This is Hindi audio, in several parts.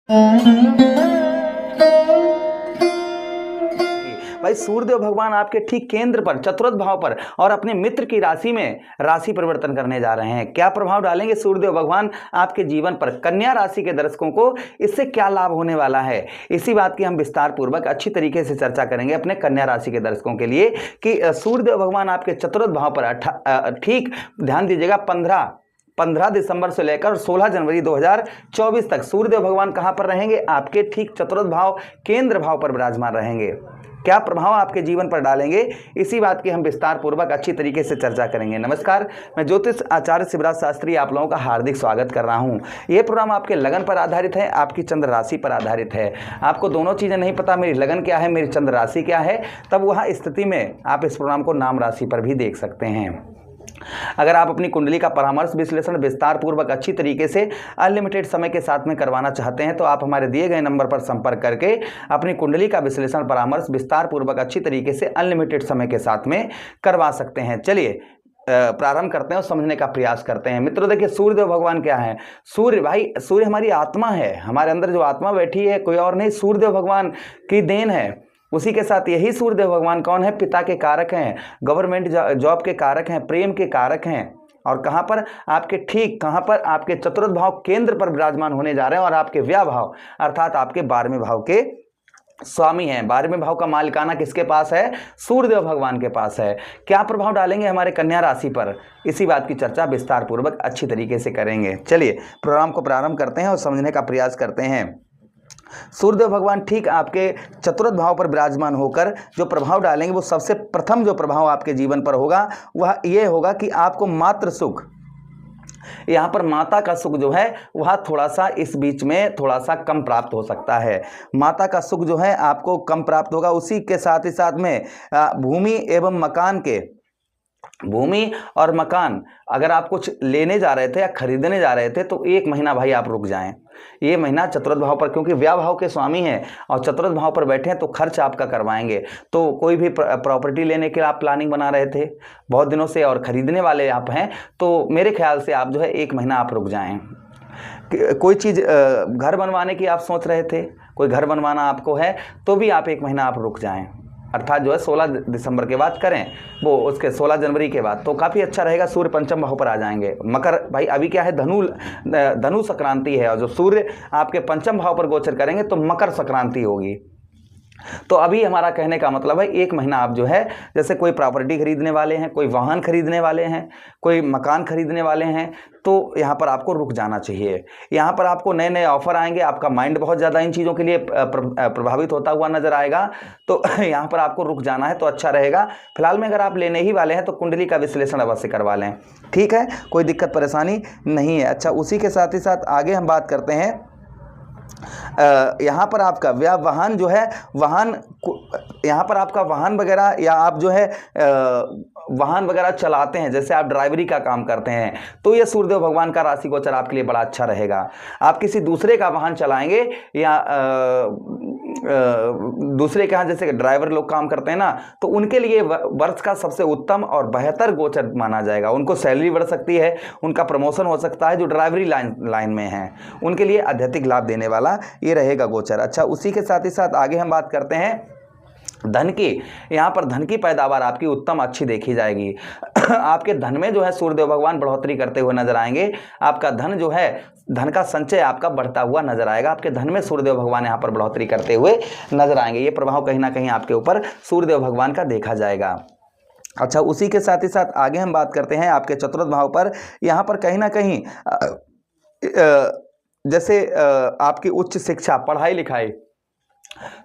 भाई सूर्यदेव भगवान आपके ठीक केंद्र पर चतुर्थ भाव पर और अपने मित्र की राशि में राशि परिवर्तन करने जा रहे हैं। क्या प्रभाव डालेंगे सूर्यदेव भगवान आपके जीवन पर? कन्या राशि के दर्शकों को इससे क्या लाभ होने वाला है, इसी बात की हम विस्तार पूर्वक अच्छी तरीके से चर्चा करेंगे अपने कन्या राशि के दर्शकों के लिए कि सूर्यदेव भगवान आपके चतुर्थ भाव पर ठीक ध्यान दीजिएगा 15 दिसंबर से लेकर 16 जनवरी 2024 तक सूर्यदेव भगवान कहां पर रहेंगे? आपके ठीक चतुर्थ भाव केंद्र भाव पर विराजमान रहेंगे। क्या प्रभाव आपके जीवन पर डालेंगे, इसी बात की हम विस्तार पूर्वक अच्छी तरीके से चर्चा करेंगे। नमस्कार, मैं ज्योतिष आचार्य शिवराज शास्त्री आप लोगों का हार्दिक स्वागत कर रहा हूं। यह प्रोग्राम आपके लगन पर आधारित है, आपकी चंद्र राशि पर आधारित है। आपको दोनों चीज़ें नहीं पता, मेरी लगन क्या है, मेरी चंद्र राशि क्या है, तब वह स्थिति में आप इस प्रोग्राम को नाम राशि पर भी देख सकते हैं। अगर आप अपनी कुंडली का परामर्श विश्लेषण विस्तार पूर्वक अच्छी तरीके से अनलिमिटेड समय के साथ में करवाना चाहते हैं तो आप हमारे दिए गए नंबर पर संपर्क करके अपनी कुंडली का विश्लेषण परामर्श विस्तार पूर्वक अच्छी तरीके से अनलिमिटेड समय के साथ में करवा सकते हैं। चलिए प्रारंभ करते हैं और समझने का प्रयास करते हैं। मित्रों देखिए, सूर्यदेव भगवान क्या है? सूर्य भाई, सूर्य हमारी आत्मा है। हमारे अंदर जो आत्मा बैठी है कोई और नहीं, सूर्यदेव भगवान की देन है। उसी के साथ यही सूर्यदेव भगवान कौन है? पिता के कारक हैं, गवर्नमेंट जॉब के कारक हैं, प्रेम के कारक हैं। और कहां पर? आपके ठीक कहां पर? आपके चतुर्थ भाव केंद्र पर विराजमान होने जा रहे हैं और आपके व्यय भाव अर्थात आपके 12वें भाव के स्वामी हैं। 12वें भाव का मालिकाना किसके पास है? सूर्यदेव भगवान के पास है। क्या प्रभाव डालेंगे हमारे कन्या राशि पर, इसी बात की चर्चा विस्तार पूर्वक अच्छी तरीके से करेंगे। चलिए प्रोग्राम को प्रारंभ करते हैं और समझने का प्रयास करते हैं। सूर्यदेव भगवान ठीक आपके चतुर्थ भाव पर विराजमान होकर जो प्रभाव डालेंगे, वो सबसे प्रथम जो प्रभाव आपके जीवन पर होगा वह ये होगा कि आपको मातृ सुख, यहाँ पर माता का सुख जो है वह थोड़ा सा इस बीच में थोड़ा सा कम प्राप्त हो सकता है। माता का सुख जो है आपको कम प्राप्त होगा। उसी के साथ ही साथ में भूमि एवं मकान के, भूमि और मकान अगर आप कुछ लेने जा रहे थे या खरीदने जा रहे थे तो एक महीना भाई आप रुक जाएं। ये महीना चतुर्थ भाव पर, क्योंकि व्यय भाव के स्वामी हैं और चतुर्थ भाव पर बैठे हैं तो खर्च आपका करवाएंगे। तो कोई भी प्रॉपर्टी लेने के लिए आप प्लानिंग बना रहे थे बहुत दिनों से और खरीदने वाले आप हैं तो मेरे ख्याल से आप जो है एक महीना आप रुक जाएं। कोई चीज़ घर बनवाने की आप सोच रहे थे, कोई घर बनवाना आपको है तो भी आप एक महीना आप रुक जाएं, अर्थात जो है 16 दिसंबर के बाद करें, वो उसके 16 जनवरी के बाद तो काफ़ी अच्छा रहेगा। सूर्य पंचम भाव पर आ जाएंगे। मकर भाई अभी क्या है, धनु संक्रांति है और जो सूर्य आपके पंचम भाव पर गोचर करेंगे तो मकर संक्रांति होगी। तो अभी हमारा कहने का मतलब है एक महीना आप जो है, जैसे कोई प्रॉपर्टी खरीदने वाले हैं, कोई वाहन खरीदने वाले हैं, कोई मकान खरीदने वाले हैं तो यहाँ पर आपको रुक जाना चाहिए। यहाँ पर आपको नए नए ऑफर आएंगे, आपका माइंड बहुत ज़्यादा इन चीज़ों के लिए प्रभावित होता हुआ नजर आएगा तो यहाँ पर आपको रुक जाना है तो अच्छा रहेगा। फिलहाल में अगर आप लेने ही वाले हैं तो कुंडली का विश्लेषण अवश्य करवा लें, ठीक है, कोई दिक्कत परेशानी नहीं है। अच्छा, उसी के साथ ही साथ आगे हम बात करते हैं। यहाँ पर आपका वाहन जो है, वाहन यहाँ पर आपका वाहन वगैरह या आप जो है वाहन वगैरह चलाते हैं, जैसे आप ड्राइवरी का काम करते हैं तो ये सूर्यदेव भगवान का राशि गोचर आपके लिए बड़ा अच्छा रहेगा। आप किसी दूसरे का वाहन चलाएंगे या दूसरे के यहाँ जैसे ड्राइवर लोग काम करते हैं ना, तो उनके लिए वर्ष का सबसे उत्तम और बेहतर गोचर माना जाएगा। उनको सैलरी बढ़ सकती है, उनका प्रमोशन हो सकता है, जो ड्राइवरी लाइन में हैं उनके लिए आध्यात्मिक लाभ देने वाला ये रहेगा गोचर। अच्छा, उसी के साथ ही साथ आगे हम बात करते हैं धन की। यहाँ पर धन की पैदावार आपकी उत्तम अच्छी देखी जाएगी। आपके धन में जो है सूर्यदेव भगवान बढ़ोतरी करते हुए नजर आएंगे। आपका धन जो है, धन का संचय आपका बढ़ता हुआ नजर आएगा। आपके धन में सूर्यदेव भगवान यहाँ पर बढ़ोतरी करते हुए नजर आएंगे। ये प्रभाव कहीं ना कहीं आपके ऊपर सूर्यदेव भगवान का देखा जाएगा। अच्छा, उसी के साथ ही साथ आगे हम बात करते हैं आपके चतुर्थ भाव पर। यहाँ पर कहीं ना कहीं जैसे आपकी उच्च शिक्षा, पढ़ाई लिखाई,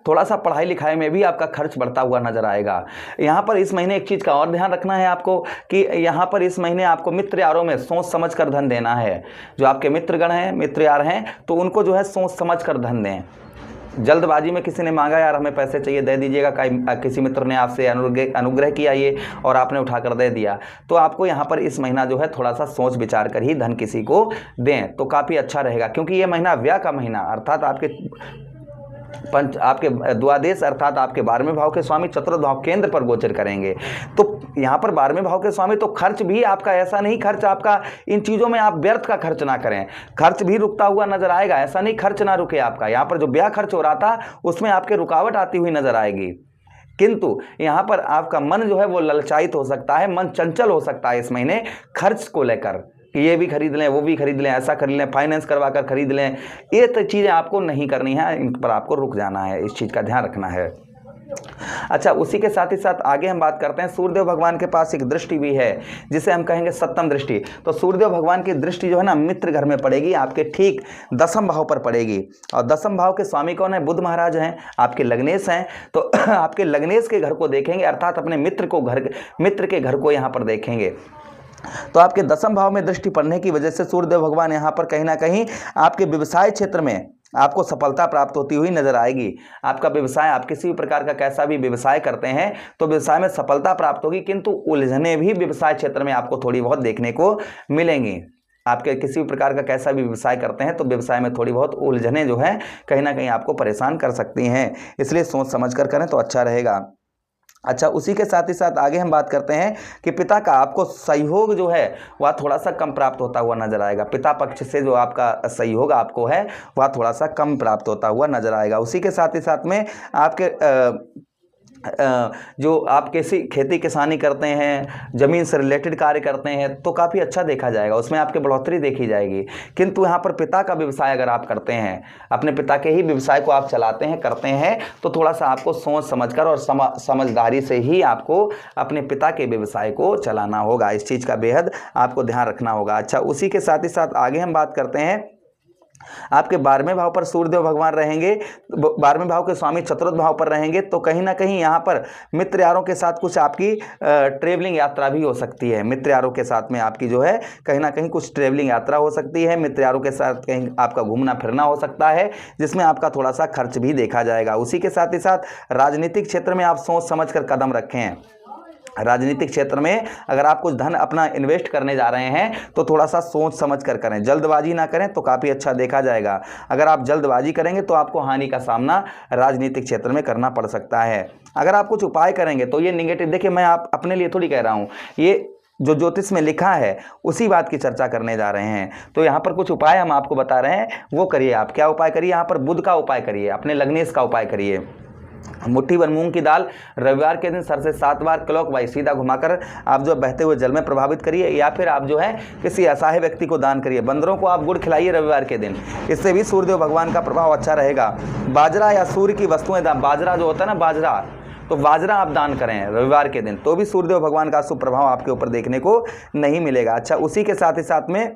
थोड़ा सा पढ़ाई लिखाई में भी आपका खर्च बढ़ता हुआ नजर आएगा। यहाँ पर इस महीने एक चीज़ का और ध्यान रखना है आपको कि यहाँ पर इस महीने आपको मित्र यारों में सोच समझ कर धन देना है। जो आपके मित्रगण हैं, मित्र यार हैं, तो उनको जो है सोच समझ कर धन दें। जल्दबाजी में किसी ने मांगा यार हमें पैसे चाहिए दे दीजिएगा, किसी मित्र ने आपसे अनुग्रह किया ये और आपने उठाकर दे दिया, तो आपको यहाँ पर इस महीना जो है थोड़ा सा सोच विचार कर ही धन किसी को दें तो काफ़ी अच्छा रहेगा। क्योंकि ये महीना व्यय का महीना, अर्थात आपके पंच आपके द्वादश अर्थात आपके 12वें भाव के स्वामी चतुर्थ भाव केंद्र पर गोचर करेंगे। तो यहाँ पर 12वें भाव के स्वामी, तो खर्च भी आपका ऐसा नहीं, खर्च आपका इन चीज़ों में आप व्यर्थ का खर्च ना करें, खर्च भी रुकता हुआ नजर आएगा, ऐसा नहीं खर्च ना रुके आपका। यहाँ पर जो ब्याह खर्च हो रहा था उसमें आपके रुकावट आती हुई नजर आएगी, किंतु यहाँ पर आपका मन जो है वो ललचायित हो सकता है, मन चंचल हो सकता है इस महीने खर्च को लेकर कि ये भी खरीद लें, वो भी खरीद लें, ऐसा खरीद लें, फाइनेंस करवा कर खरीद लें। ये तो चीज़ें आपको नहीं करनी है, इन पर आपको रुक जाना है, इस चीज़ का ध्यान रखना है। अच्छा, उसी के साथ ही साथ आगे हम बात करते हैं, सूर्यदेव भगवान के पास एक दृष्टि भी है जिसे हम कहेंगे सप्तम दृष्टि। तो सूर्यदेव भगवान की दृष्टि जो है ना मित्र घर में पड़ेगी, आपके ठीक 10वें भाव पर पड़ेगी। और 10वें भाव के स्वामी कौन है? बुध महाराज हैं, आपके लग्नेश हैं। तो आपके लग्नेश के घर को देखेंगे, अर्थात अपने मित्र के घर को यहाँ पर देखेंगे। तो आपके 10वें भाव में दृष्टि पड़ने की वजह से सूर्यदेव भगवान यहाँ पर कहीं ना कहीं आपके व्यवसाय क्षेत्र में आपको सफलता प्राप्त होती हुई नजर आएगी। आपका व्यवसाय, आप किसी भी प्रकार का कैसा भी व्यवसाय करते हैं तो व्यवसाय में सफलता प्राप्त होगी, किंतु उलझने भी व्यवसाय क्षेत्र में आपको थोड़ी बहुत देखने को मिलेंगी। आपके किसी भी प्रकार का कैसा भी व्यवसाय करते हैं तो व्यवसाय में थोड़ी बहुत उलझने जो है कहीं ना कहीं आपको परेशान कर सकती हैं, इसलिए सोच समझ कर करें तो अच्छा रहेगा। अच्छा, उसी के साथ ही साथ आगे हम बात करते हैं कि पिता का आपको सहयोग जो है वह थोड़ा सा कम प्राप्त होता हुआ नजर आएगा। पिता पक्ष से जो आपका सहयोग आपको है वह थोड़ा सा कम प्राप्त होता हुआ नजर आएगा। उसी के साथ ही साथ में आपके जो आप किसी खेती किसानी करते हैं, ज़मीन से रिलेटेड कार्य करते हैं तो काफ़ी अच्छा देखा जाएगा, उसमें आपकी बढ़ोतरी देखी जाएगी। किंतु यहाँ पर पिता का व्यवसाय अगर आप करते हैं, अपने पिता के ही व्यवसाय को आप चलाते हैं, करते हैं, तो थोड़ा सा आपको सोच समझकर और समझदारी से ही आपको अपने पिता के व्यवसाय को चलाना होगा। इस चीज़ का बेहद आपको ध्यान रखना होगा। अच्छा, उसी के साथ ही साथ आगे हम बात करते हैं, आपके 12वें भाव पर सूर्यदेव भगवान रहेंगे, 12वें भाव के स्वामी चतुर्थ भाव पर रहेंगे, तो कहीं ना कहीं यहाँ पर मित्र यारों के साथ कुछ आपकी ट्रेवलिंग यात्रा भी हो सकती है। मित्र यारों के साथ में आपकी जो है कहीं ना कहीं कुछ ट्रेवलिंग यात्रा हो सकती है, मित्र यारों के साथ कहीं आपका घूमना फिरना हो सकता है, जिसमें आपका थोड़ा सा खर्च भी देखा जाएगा। उसी के साथ ही साथ राजनीतिक क्षेत्र में आप सोच समझ कर कदम रखें। राजनीतिक क्षेत्र में अगर आप कुछ धन अपना इन्वेस्ट करने जा रहे हैं तो थोड़ा सा सोच समझ कर करें, जल्दबाजी ना करें तो काफ़ी अच्छा देखा जाएगा। अगर आप जल्दबाजी करेंगे तो आपको हानि का सामना राजनीतिक क्षेत्र में करना पड़ सकता है। अगर आप कुछ उपाय करेंगे तो ये निगेटिव, देखिए मैं आप अपने लिए थोड़ी कह रहा हूँ, ये जो ज्योतिष में लिखा है उसी बात की चर्चा करने जा रहे हैं। तो यहाँ पर कुछ उपाय हम आपको बता रहे हैं, वो करिए। आप क्या उपाय करिए? यहाँ पर बुध का उपाय करिए, अपने लग्नेश का उपाय करिए। मुट्ठी भर मूंग की दाल रविवार के दिन सर से 7 बार क्लॉकवाइज सीधा घुमाकर आप जो बहते हुए जल में प्रभावित करिए, या फिर आप जो है किसी असहाय व्यक्ति को दान करिए। बंदरों को आप गुड़ खिलाइए रविवार के दिन, इससे भी सूर्यदेव भगवान का प्रभाव अच्छा रहेगा। बाजरा या सूर्य की वस्तुएं, बाजरा जो होता है ना, बाजरा, तो बाजरा आप दान करें रविवार के दिन, तो भी सूर्यदेव भगवान का शुभ प्रभाव आपके ऊपर देखने को नहीं मिलेगा। अच्छा, उसी के साथ ही साथ में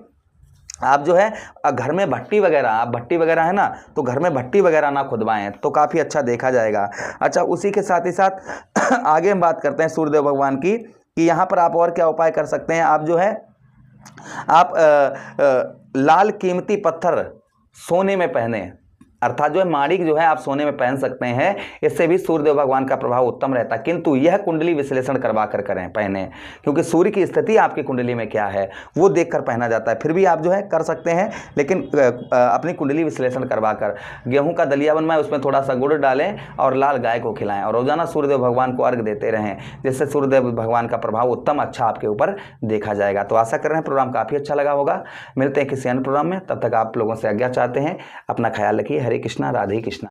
आप जो है घर में भट्टी वगैरह, आप भट्टी वगैरह है ना, तो घर में भट्टी वगैरह ना खुदवाएं तो काफ़ी अच्छा देखा जाएगा। अच्छा, उसी के साथ ही साथ आगे हम बात करते हैं सूर्यदेव भगवान की कि यहाँ पर आप और क्या उपाय कर सकते हैं। आप जो है आप लाल कीमती पत्थर सोने में पहने, अर्थात जो है माणिक जो है आप सोने में पहन सकते हैं, इससे भी सूर्यदेव भगवान का प्रभाव उत्तम रहता है। किंतु यह कुंडली विश्लेषण करवा कर करें, पहने, क्योंकि सूर्य की स्थिति आपकी कुंडली में क्या है वो देखकर पहना जाता है। फिर भी आप जो है कर सकते हैं, लेकिन अपनी कुंडली विश्लेषण करवा कर गेहूं का दलिया बनवाएं, उसमें थोड़ा सा गुड़ डालें और लाल गाय को खिलाएं और रोजाना सूर्यदेव भगवान को अर्घ देते रहें, जिससे सूर्यदेव भगवान का प्रभाव उत्तम अच्छा आपके ऊपर देखा जाएगा। तो आशा कर रहे हैं प्रोग्राम काफ़ी अच्छा लगा होगा। मिलते हैं किसी अन्य प्रोग्राम में, तब तक आप लोगों से आज्ञा चाहते हैं। अपना ख्याल रखिए। हरे कृष्णा, राधे कृष्णा।